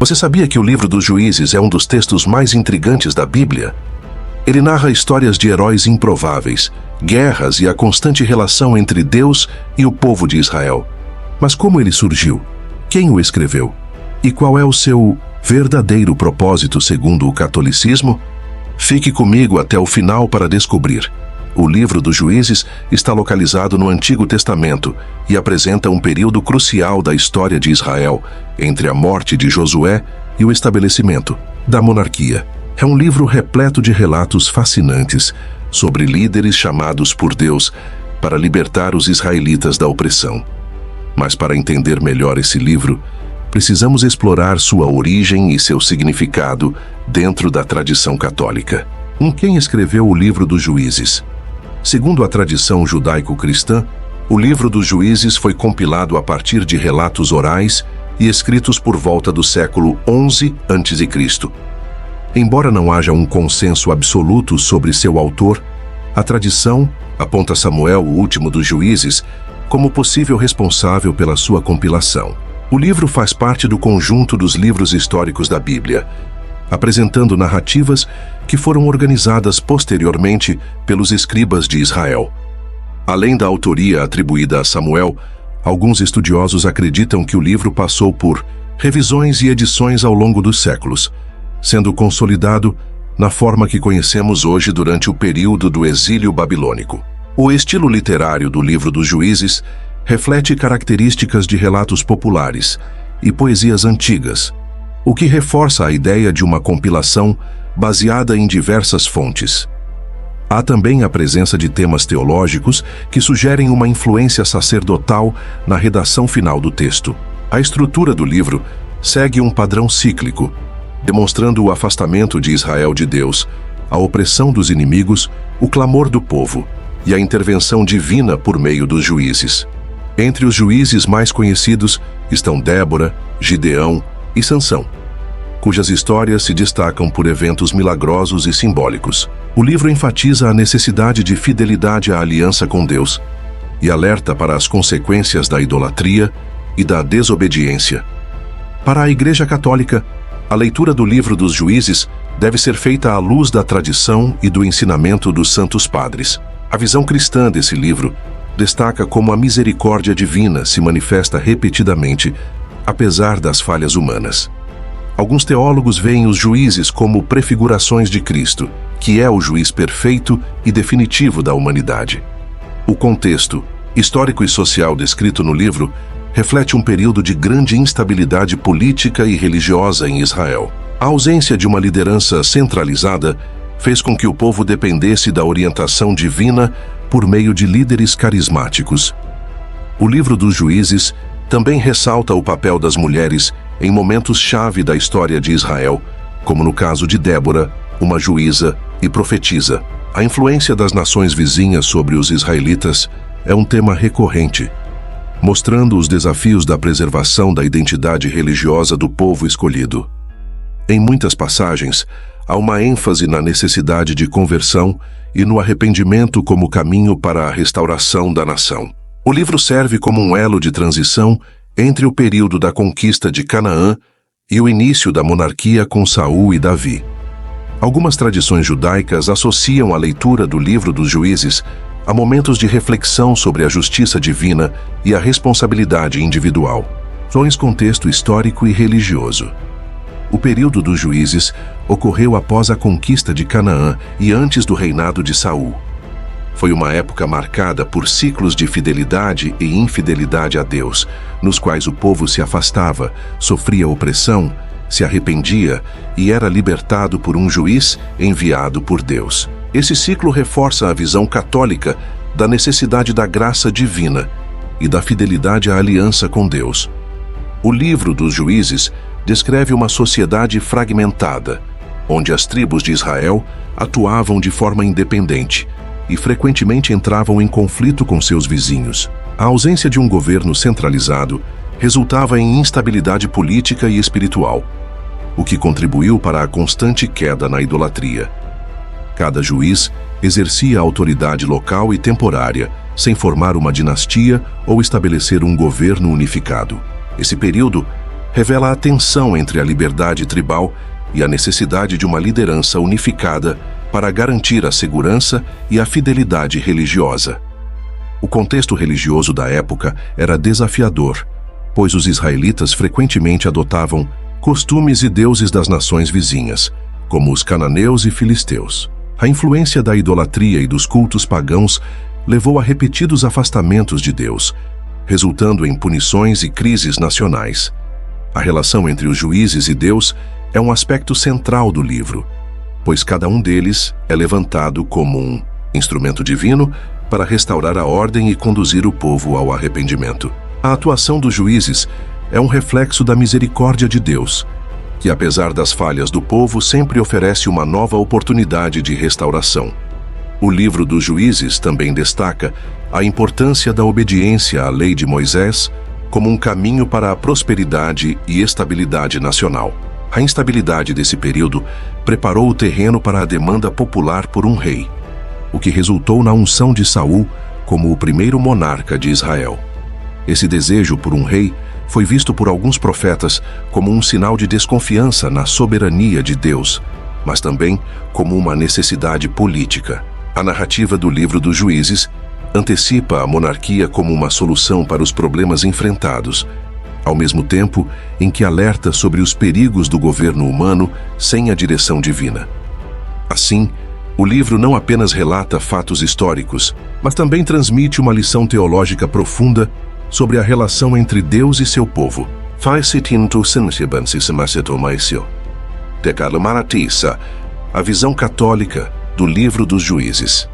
Você sabia que o livro dos Juízes é um dos textos mais intrigantes da Bíblia? Ele narra histórias de heróis improváveis, guerras e a constante relação entre Deus e o povo de Israel. Mas como ele surgiu? Quem o escreveu? E qual é o seu verdadeiro propósito segundo o catolicismo? Fique comigo até o final para descobrir. O livro dos Juízes está localizado no Antigo Testamento e apresenta um período crucial da história de Israel, entre a morte de Josué e o estabelecimento da monarquia. É um livro repleto de relatos fascinantes sobre líderes chamados por Deus para libertar os israelitas da opressão. Mas para entender melhor esse livro, precisamos explorar sua origem e seu significado dentro da tradição católica. Quem escreveu o livro dos Juízes? Segundo a tradição judaico-cristã, o livro dos Juízes foi compilado a partir de relatos orais e escritos por volta do século XI a.C. Embora não haja um consenso absoluto sobre seu autor, a tradição aponta Samuel, o último dos juízes, como possível responsável pela sua compilação. O livro faz parte do conjunto dos livros históricos da Bíblia, apresentando narrativas que foram organizadas posteriormente pelos escribas de Israel. Além da autoria atribuída a Samuel, alguns estudiosos acreditam que o livro passou por revisões e edições ao longo dos séculos, sendo consolidado na forma que conhecemos hoje durante o período do exílio babilônico. O estilo literário do livro dos Juízes reflete características de relatos populares e poesias antigas, o que reforça a ideia de uma compilação baseada em diversas fontes. Há também a presença de temas teológicos que sugerem uma influência sacerdotal na redação final do texto. A estrutura do livro segue um padrão cíclico, demonstrando o afastamento de Israel de Deus, a opressão dos inimigos, o clamor do povo e a intervenção divina por meio dos juízes. Entre os juízes mais conhecidos estão Débora, Gideão e Sansão, cujas histórias se destacam por eventos milagrosos e simbólicos. O livro enfatiza a necessidade de fidelidade à aliança com Deus e alerta para as consequências da idolatria e da desobediência. Para a Igreja Católica, a leitura do livro dos Juízes deve ser feita à luz da tradição e do ensinamento dos Santos Padres. A visão cristã desse livro destaca como a misericórdia divina se manifesta repetidamente, apesar das falhas humanas. Alguns teólogos veem os juízes como prefigurações de Cristo, que é o juiz perfeito e definitivo da humanidade. O contexto histórico e social descrito no livro reflete um período de grande instabilidade política e religiosa em Israel. A ausência de uma liderança centralizada fez com que o povo dependesse da orientação divina por meio de líderes carismáticos. O livro dos Juízes também ressalta o papel das mulheres em momentos-chave da história de Israel, como no caso de Débora, uma juíza e profetisa. A influência das nações vizinhas sobre os israelitas é um tema recorrente, mostrando os desafios da preservação da identidade religiosa do povo escolhido. Em muitas passagens, há uma ênfase na necessidade de conversão e no arrependimento como caminho para a restauração da nação. O livro serve como um elo de transição entre o período da conquista de Canaã e o início da monarquia com Saul e Davi. Algumas tradições judaicas associam a leitura do livro dos Juízes a momentos de reflexão sobre a justiça divina e a responsabilidade individual. Contexto histórico e religioso. O período dos Juízes ocorreu após a conquista de Canaã e antes do reinado de Saul. Foi uma época marcada por ciclos de fidelidade e infidelidade a Deus, nos quais o povo se afastava, sofria opressão, se arrependia e era libertado por um juiz enviado por Deus. Esse ciclo reforça a visão católica da necessidade da graça divina e da fidelidade à aliança com Deus. O livro dos Juízes descreve uma sociedade fragmentada, onde as tribos de Israel atuavam de forma independente e frequentemente entravam em conflito com seus vizinhos. A ausência de um governo centralizado resultava em instabilidade política e espiritual, o que contribuiu para a constante queda na idolatria. Cada juiz exercia autoridade local e temporária, sem formar uma dinastia ou estabelecer um governo unificado. Esse período revela a tensão entre a liberdade tribal e a necessidade de uma liderança unificada para garantir a segurança e a fidelidade religiosa. O contexto religioso da época era desafiador, pois os israelitas frequentemente adotavam costumes e deuses das nações vizinhas, como os cananeus e filisteus. A influência da idolatria e dos cultos pagãos levou a repetidos afastamentos de Deus, resultando em punições e crises nacionais. A relação entre os juízes e Deus é um aspecto central do livro, pois cada um deles é levantado como um instrumento divino para restaurar a ordem e conduzir o povo ao arrependimento. A atuação dos juízes é um reflexo da misericórdia de Deus, que apesar das falhas do povo sempre oferece uma nova oportunidade de restauração. O livro dos Juízes também destaca a importância da obediência à lei de Moisés como um caminho para a prosperidade e estabilidade nacional. A instabilidade desse período preparou o terreno para a demanda popular por um rei, o que resultou na unção de Saul como o primeiro monarca de Israel. Esse desejo por um rei foi visto por alguns profetas como um sinal de desconfiança na soberania de Deus, mas também como uma necessidade política. A narrativa do livro dos Juízes antecipa a monarquia como uma solução para os problemas enfrentados, ao mesmo tempo em que alerta sobre os perigos do governo humano sem a direção divina. Assim, o livro não apenas relata fatos históricos, mas também transmite uma lição teológica profunda sobre a relação entre Deus e seu povo. A visão católica do livro dos Juízes.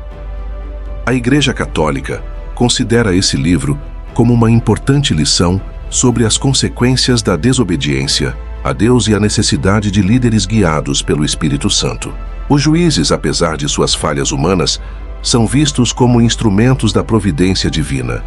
A Igreja Católica considera esse livro como uma importante lição sobre as consequências da desobediência a Deus e a necessidade de líderes guiados pelo Espírito Santo. Os juízes, apesar de suas falhas humanas, são vistos como instrumentos da providência divina.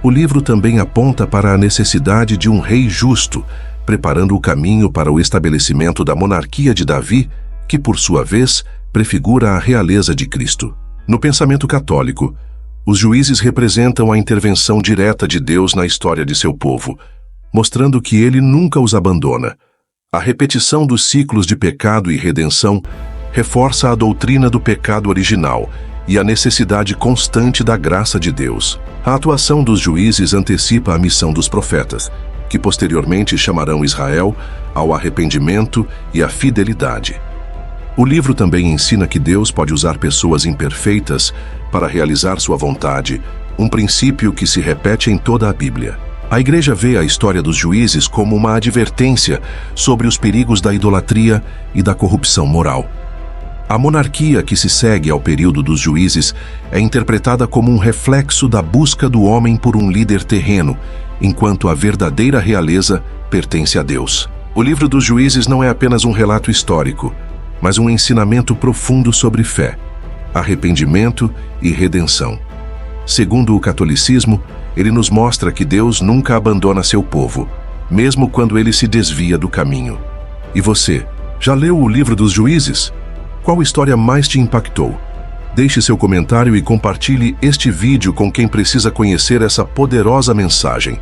O livro também aponta para a necessidade de um rei justo, preparando o caminho para o estabelecimento da monarquia de Davi, que, por sua vez, prefigura a realeza de Cristo. No pensamento católico, os juízes representam a intervenção direta de Deus na história de seu povo, mostrando que ele nunca os abandona. A repetição dos ciclos de pecado e redenção reforça a doutrina do pecado original e a necessidade constante da graça de Deus. A atuação dos juízes antecipa a missão dos profetas, que posteriormente chamarão Israel ao arrependimento e à fidelidade. O livro também ensina que Deus pode usar pessoas imperfeitas para realizar sua vontade, um princípio que se repete em toda a Bíblia. A Igreja vê a história dos juízes como uma advertência sobre os perigos da idolatria e da corrupção moral. A monarquia que se segue ao período dos juízes é interpretada como um reflexo da busca do homem por um líder terreno, enquanto a verdadeira realeza pertence a Deus. O livro dos Juízes não é apenas um relato histórico, mas um ensinamento profundo sobre fé, arrependimento e redenção. Segundo o catolicismo, ele nos mostra que Deus nunca abandona seu povo, mesmo quando ele se desvia do caminho. E você, já leu o livro dos Juízes? Qual história mais te impactou? Deixe seu comentário e compartilhe este vídeo com quem precisa conhecer essa poderosa mensagem.